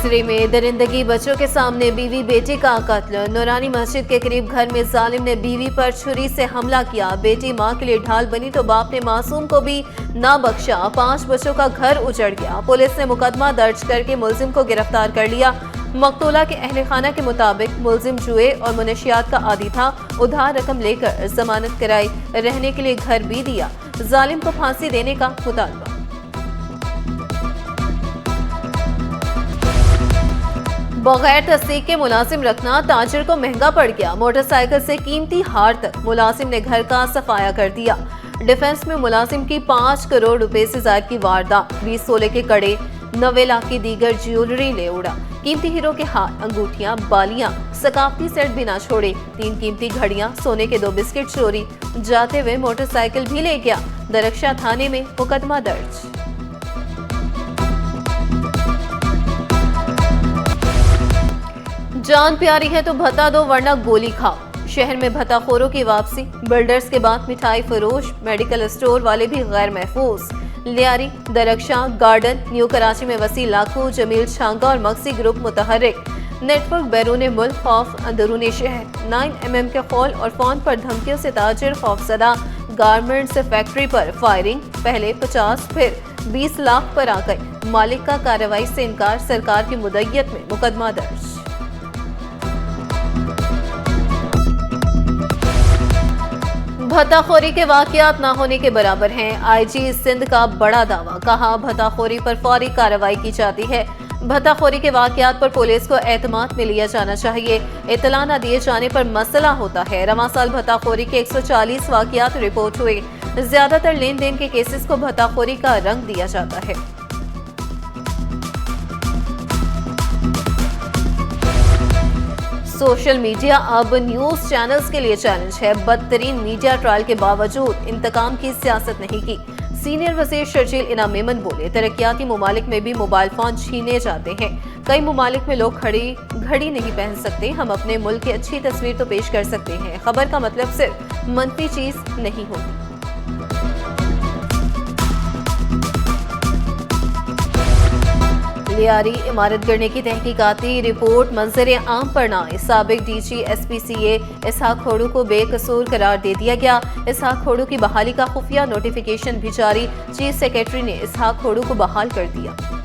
मिस्री में दरिंदगी, बच्चों के सामने बीवी बेटी का कत्ल। नूरानी मस्जिद के करीब घर में जालिम ने बीवी पर छुरी से हमला किया। बेटी मां के लिए ढाल बनी तो बाप ने मासूम को भी ना बख्शा। 5 बच्चों का घर उजड़ गया। पुलिस ने मुकदमा दर्ज करके मुलजिम को गिरफ्तार कर लिया। मकतूला के अहले खाना के मुताबिक मुलजिम जुए और मुनशियात का आदी था। उधार रकम लेकर जमानत कराई, रहने के लिए घर भी दिया। जालिम को फांसी देने का मुतालबा। बगैर तस्दीक के मुलाजिम रखना ताजिर को महंगा पड़ गया। मोटरसाइकिल से कीमती हार तक मुलाजिम ने घर का सफाया कर दिया। डिफेंस में मुलाजिम की 5 करोड़ रुपए से ज्यादा की वारदात। 20 तोले के कड़े, 90 लाख की दीगर ज्वेलरी ले उड़ा। कीमती हीरो के हार, अंगूठियां, बालियां, सकाफती सेट भी ना छोड़े। 3 कीमती घड़ियां, सोने के 2 बिस्किट चोरी। जाते हुए मोटरसाइकिल भी ले गया। दरख्शा थाने में मुकदमा दर्ज। जान प्यारी है तो भत्ता दो वरना गोली खाओ। शहर में भत्ताखोरों की वापसी। बिल्डर्स के बाद मिठाई फरोश, मेडिकल स्टोर वाले भी गैर महफूज। लियारी, दरख्शा, गार्डन, न्यू कराची में वसी लाखू, जमील छांगा और मक्सी ग्रुप मुतहर्रिक। नेटवर्क बैरून मुल्क खौफ, अंदरूनी शहर। 9mm के कॉल और फोन पर धमकियों से ताजिर खौफजदा। गारमेंट्स फैक्ट्री पर फायरिंग, पहले 50 फिर 20 लाख पर आ गई। मालिक का कार्रवाई से इनकार, सरकार की मुद्दत में मुकदमा दर्ज। भत्ताखोरी के वाकयात ना होने के बराबर हैं। आईजी सिंध का बड़ा दावा। कहा, भत्ताखोरी पर फौरी कार्रवाई की जाती है। भत्ताखोरी के वाकयात पर पुलिस को एतमाद में लिया जाना चाहिए। इतला न दिए जाने पर मसला होता है। रवां साल भत्ताखोरी के 140 वाकयात रिपोर्ट हुए। ज्यादातर लेन देन के केसेस को भत्ताखोरी का रंग दिया जाता है। सोशल मीडिया अब न्यूज चैनल्स के लिए चैलेंज है। बदतरीन मीडिया ट्रायल के बावजूद इंतकाम की सियासत नहीं की। सीनियर वजीर शर्जील इनाम मेमन बोले, तरक्याती मुमालिक में भी मोबाइल फोन छीने जाते हैं। कई मुमालिक में लोग घड़ी नहीं पहन सकते। हम अपने मुल्क की अच्छी तस्वीर तो पेश कर सकते हैं। खबर का मतलब सिर्फ मनफी चीज नहीं होती। लियारी इमारत गिरने की तहकीकाती रिपोर्ट मंजर आम पर न आए। साबिक डीजी SPCA इसहाक खोड़ू को बेकसूर करार दे दिया गया। इसहाक खोड़ू की बहाली का खुफिया नोटिफिकेशन भी जारी। चीफ सेक्रेटरी ने इसहाक खोड़ू को बहाल कर दिया।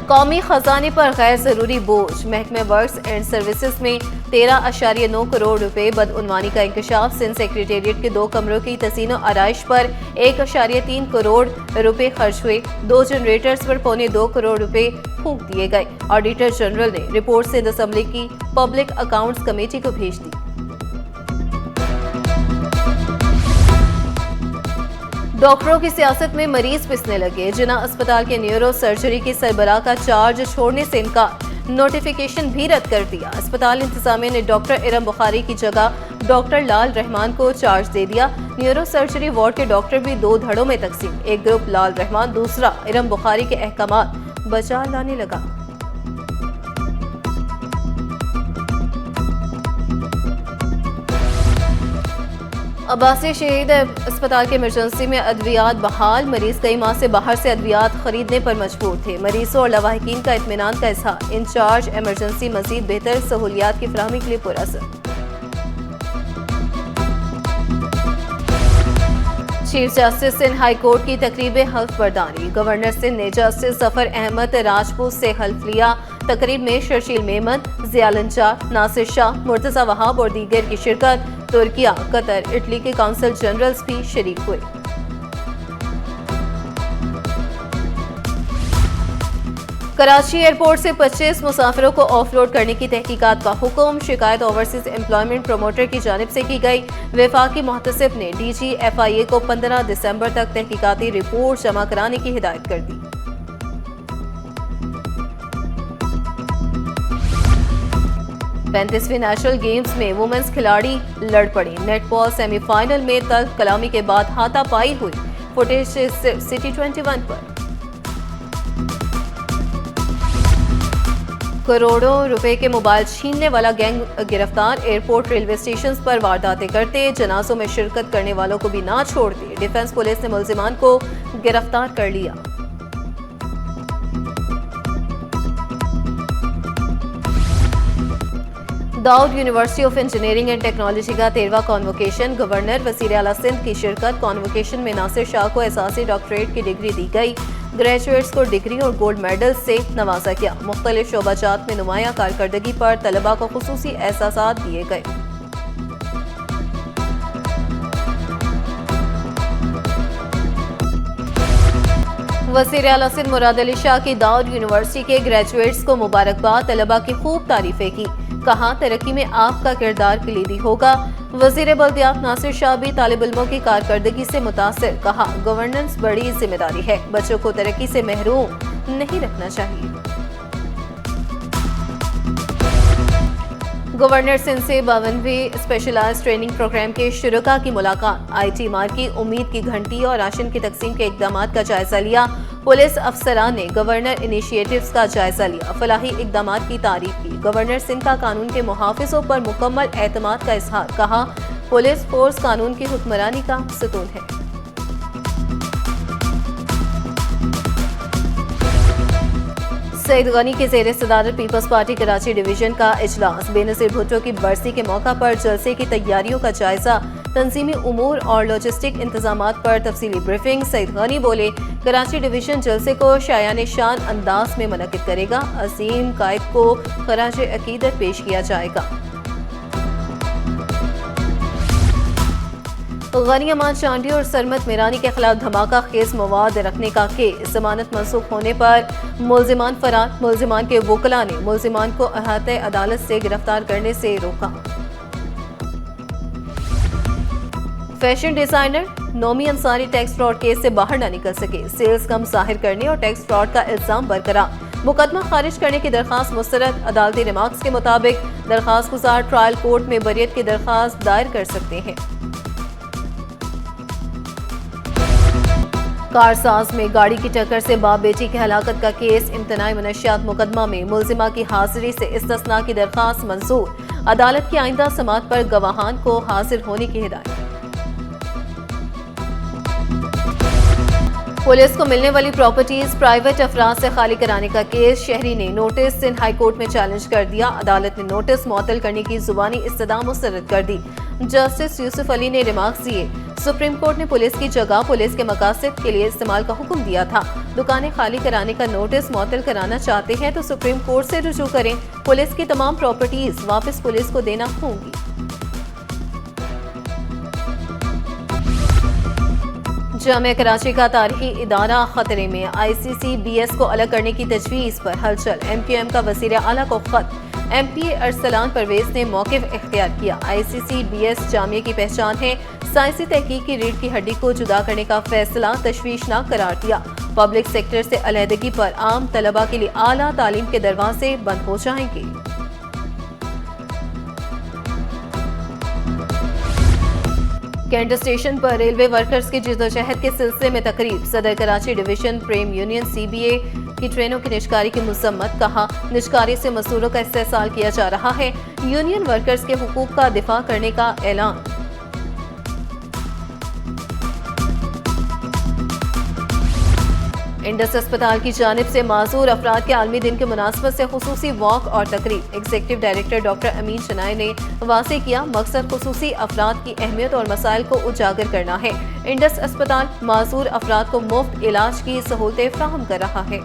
कौमी खजाने पर गैर जरूरी बोझ। महकमे वर्क्स एंड सर्विसेज में 13.9 करोड़ रुपए। बदउनवानी का इंकशाफ। सिंध सेक्रेटेरिएट के 2 कमरों की तसीनो आराइश पर 1.3 करोड़ रुपए खर्च हुए। 2 जनरेटर्स पर 2.25 करोड़ रुपए फूंक दिए गए। ऑडिटर जनरल ने रिपोर्ट सिंध असेंबली की पब्लिक अकाउंट्स कमेटी को भेज दी। डॉक्टरों की सियासत में मरीज पिसने लगे। जिना अस्पताल के न्यूरो सर्जरी की सरबराह का चार्ज छोड़ने से इनकार। नोटिफिकेशन भी रद्द कर दिया। अस्पताल इंतजामिया ने डॉक्टर इरम बुखारी की जगह डॉक्टर लाल रहमान को चार्ज दे दिया। न्यूरो सर्जरी वार्ड के डॉक्टर भी 2 धड़ों में तकसीम। एक ग्रुप लाल रहमान, दूसरा इरम बुखारी के अहकामात बचा लाने लगा। अब्बासी शहीद अस्पताल के इमरजेंसी में अद्वियात बहाल। मरीज कई माह से बाहर से अद्वियात खरीदने पर मजबूर थे। मरीजों और लवाहिकीन का इत्मीनान का इजहार। इंचार्ज इमरजेंसी मजीद बेहतर सहूलियात की फराहमी के लिए पुरअज़म। Chief justice Sindh high court की तकरीब हल्फ बर्दारी। गवर्नर सिंध ने जस्टिस जफर अहमद राजपूत से हल्फ लिया। तकरीब में शर्जील मेमन, ज़ियालंचार, नासिर शाह, मुर्तज़ा वहाब और दीगर की शिरकत। तुर्किया, कतर, इटली के काउंसिल जनरल्स भी शरीक हुए। कराची एयरपोर्ट से 25 मुसाफिरों को ऑफलोड करने की तहकीकात का हुक्म। शिकायत ओवरसीज एम्प्लॉयमेंट प्रमोटर की जानिब से की गई। वफाकी मुहतसिब ने DG FIA को 15 दिसंबर तक तहकीकाती रिपोर्ट जमा कराने की हिदायत कर दी। 35वीं नेशनल गेम्स में वुमेन्स खिलाड़ी लड़ पड़ी। नेटबॉल सेमीफाइनल में तल्ख कलामी के बाद हाथापाई हुई। फुटेज सिटी 21 पर। करोड़ों रुपए के मोबाइल छीनने वाला गैंग गिरफ्तार। एयरपोर्ट, रेलवे स्टेशन पर वारदातें करते, जनाजों में शिरकत करने वालों को भी ना छोड़ते। डिफेंस पुलिस ने मुलजिमान को गिरफ्तार कर लिया। Dawood university of engineering and technology का 13वां कॉन्वोकेशन, गवर्नर वज़ीर आला सिंध की शिरकत। कॉन्वोकेशन में नासिर शाह को एहसासी डॉक्टरेट की डिग्री दी गई। ग्रेजुएट्स को डिग्री और गोल्ड मेडल से नवाजा गया। मुख्तलिफ शोबाजात में नुमाया कारकर्दगी पर तलबा को खुसूसी एहसासात दिए गए। वज़ीर आला सिंध मुराद अली शाह की दाऊद यूनिवर्सिटी के ग्रेजुएट्स को मुबारकबाद। तलबा की खूब तारीफें की। कहा तरक्की में आपका किरदार कलीदी होगा। वज़ीर बल्दियात नासिर शाह भी तालिब इल्मों की कारकर्दगी से मुतासिर। कहा गवर्नेंस बड़ी जिम्मेदारी है, बच्चों को तरक्की से महरूम नहीं रखना चाहिए। गवर्नर सिंध से 52वें स्पेशलाइज्ड ट्रेनिंग प्रोग्राम के शुरुका की मुलाकात। IT मार की उम्मीद की घंटी और राशन की तकसीम के इकदाम का जायजा लिया। पुलिस अफसरान ने गवर्नर इनिशिएटिव्स का जायजा लिया। फलाही इकदाम की तारीफ की। गवर्नर सिंध का कानून के मुहाफिजों पर मुकम्मल एतमाद का इजहार। कहा पुलिस फोर्स कानून की हुक्मरानी का सतून है। सईद गनी के ज़ेर सदारत पीपल्स पार्टी कराची डिवीजन का इजलास। बेनज़ीर भुट्टो की बरसी के मौका पर जलसे की तैयारियों का जायजा। तंजीमी उमूर और लॉजिस्टिक इंतजामात पर तफसीली ब्रीफिंग। सईद गनी बोले कराची डिवीजन जलसे को शायान शान अंदाज में मुनक्किद करेगा। अजीम कायद को खराज अकीदत पेश किया जाएगा। गनी अमान चांडी और सरमत मीरानी के खिलाफ धमाका खेज मवाद रखने का केस। जमानत मनसूख होने पर मुल्जिमान फरार। मुल्जिमान के वकला ने मुल्जिमान को अहाते अदालत से गिरफ्तार करने से रोका। Fashion designer Nomi Ansari tax fraud case से बाहर न निकल सके। सेल्स कम जाहिर करने और टैक्स फ्रॉड का इल्जाम बरकरार। मुकदमा खारिज करने की दरखास्त मुस्तरद। अदालती रिमार्क्स के मुताबिक दरखास्त गुजार ट्रायल कोर्ट में बरियत की दरखास्त दायर कर सकते हैं। कारसाज में गाड़ी की टक्कर से बाप बेटी की हलाकत का केस। इम्तनाई मनशियात मुकदमा में मुल्जिमा की हाजिरी से इस्तिस्ना की दरखास्त मंजूर। अदालत की आइंदा समाअत पर गवाहान को हाजिर होने की हिदायत। पुलिस को मिलने वाली प्रॉपर्टीज प्राइवेट अफराद से खाली कराने का केस। शहरी ने नोटिस सिंध हाई कोर्ट में चैलेंज कर दिया। अदालत ने नोटिस मुअत्तल करने की जुबानी इस्तदा मुस्तरद कर दी। जस्टिस यूसुफ अली ने रिमार्क्स दिए। सुप्रीम कोर्ट ने पुलिस की जगह पुलिस के मकासद के लिए इस्तेमाल का हुक्म दिया था। दुकानें खाली कराने का नोटिस मुअत्तल कराना चाहते हैं तो सुप्रीम कोर्ट से रुजू करें। पुलिस की तमाम प्रॉपर्टीज वापस पुलिस को देना होंगी। जामिया कराची का तारीखी इदारा खतरे में। ICC-BS को अलग करने की तजवीज़ पर हलचल। MQM का वज़ीर आला को खत। MP अरसलान परवेज ने मौक़िफ़ इख्तियार किया। ICC-BS जामिया की पहचान है। साइंसी तहकीक की रीढ़ की हड्डी को जुदा करने का फैसला तशवीशनाक करार दिया। पब्लिक सेक्टर से अलहदगी पर आम तलबा के लिए आला तालीम के दरवाजे बंद हो जाएंगे। कैंट स्टेशन पर रेलवे वर्कर्स की जिद्दोजहद के सिलसिले में तकरीब। सदर कराची डिवीजन प्रेम यूनियन CBA की ट्रेनों की निजकारी की मजम्मत। कहा निजकारी से मजदूरों का इस्तेहसाल किया जा रहा है। यूनियन वर्कर्स के हुकूक का दिफा करने का ऐलान। इंडस अस्पताल की जानिब से माजूर अफराद के आलमी दिन के मुनासबत से खुसूसी वॉक और तकरीब। एग्जीक्यूटिव डायरेक्टर डॉक्टर अमीन शनाई ने वाज़ेह किया मकसद खुसूसी अफराद की अहमियत और मसाइल को उजागर करना है। इंडस अस्पताल माजूर अफराद को मुफ्त इलाज की सहूलतें फराहम कर रहा है।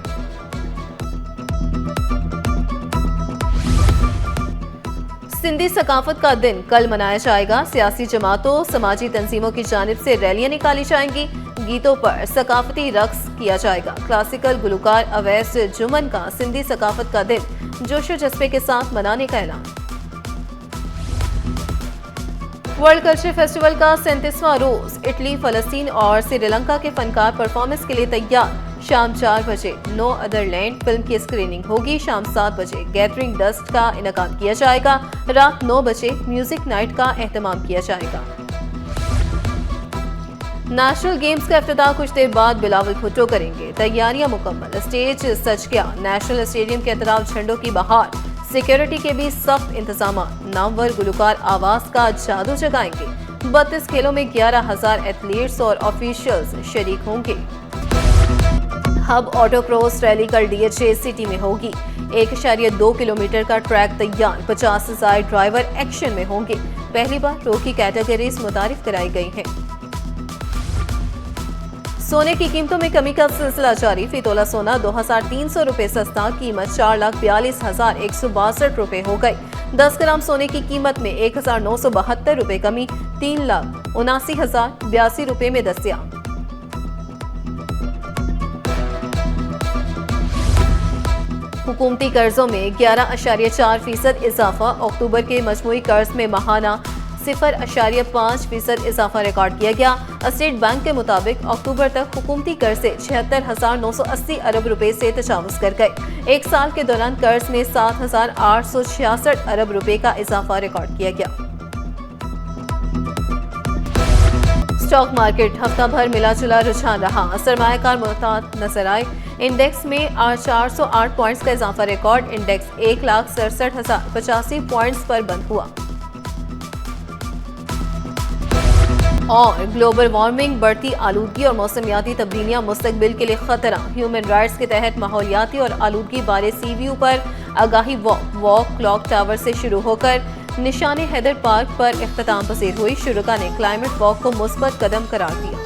सिंधी सकाफत का दिन कल मनाया जाएगा। सियासी जमातों समाजी तंजीमों की जानिब से रैलियां निकाली जाएंगी। गीतों पर सकाफती रक्स किया जाएगा। क्लासिकल गुलकार अवैस जुमन का सिंधी सकाफत का दिन जोशो जज्बे के साथ मनाने का ऐलान। वर्ल्ड कल्चर फेस्टिवल का 37वां रोज। इटली, फलस्तीन और श्रीलंका के फनकार परफॉर्मेंस के लिए तैयार। शाम 4 बजे नो अदर लैंड फिल्म की स्क्रीनिंग होगी। शाम 7 बजे गैदरिंग डस्ट का इनेकाद किया जाएगा। रात 9 बजे म्यूजिक नाइट का एहतमाम किया जाएगा। नेशनल गेम्स का इफ्तिताह कुछ देर बाद बिलावल भुट्टो करेंगे। तैयारियां मुकम्मल। स्टेज सज गया। नेशनल स्टेडियम के अतराफ झंडों की बहार। सिक्योरिटी के भी सख्त इंतजाम। नामवर गुलकार आवाज का जादू जगाएंगे। 32 खेलों में 11,000 एथलीट्स और ऑफिशियल्स शरीक होंगे। हब ऑटो क्रॉस रैली कल DHA सिटी में होगी। 1.2 किलोमीटर का ट्रैक तैयार, 50,000 ड्राइवर एक्शन में होंगे। पहली बार रो की कैटेगरीज मुतारिफ कराई गई हैं। सोने की कीमतों में कमी का सिलसिला जारी। फी तोला सोना 2,300 रुपए सस्ता, कीमत 4,42,162 रुपए हो गई। 10 ग्राम सोने की कीमत में 1,972 रुपए कमी, 3,79,082 रुपए में दस्तयाब। हुकूमती कर्जों में 11.4% इजाफा। अक्टूबर के मजमूई कर्ज में माहाना 0.5% इजाफा रिकॉर्ड किया गया। स्टेट बैंक के मुताबिक अक्टूबर तक हुकूमती कर्जे 76,980 अरब रुपए से तजावुज कर गए। एक साल के दौरान कर्ज में 7,866 अरब रुपए का इजाफा रिकॉर्ड किया गया। स्टॉक मार्केट हफ्ता भर मिला जुला रुझान रहा। सरमायाकार मुहतात नजर आए। इंडेक्स में 408 पॉइंट्स का इजाफा रिकॉर्ड। इंडेक्स 1,67,085 पॉइंट्स पर बंद हुआ। और ग्लोबल वार्मिंग, बढ़ती आलूदगी और मौसमियाती तब्दीलियां मुस्तकबिल के लिए खतरा। ह्यूमन राइट्स के तहत माहौलियाती और आलूदगी बारे सीवीयू पर आगाही वॉक क्लॉक टावर से शुरू होकर निशाने हैदर पार्क पर इख्तिताम पसीर हुई। शुरका ने क्लाइमेट वॉक को मुस्बत कदम करार दिया।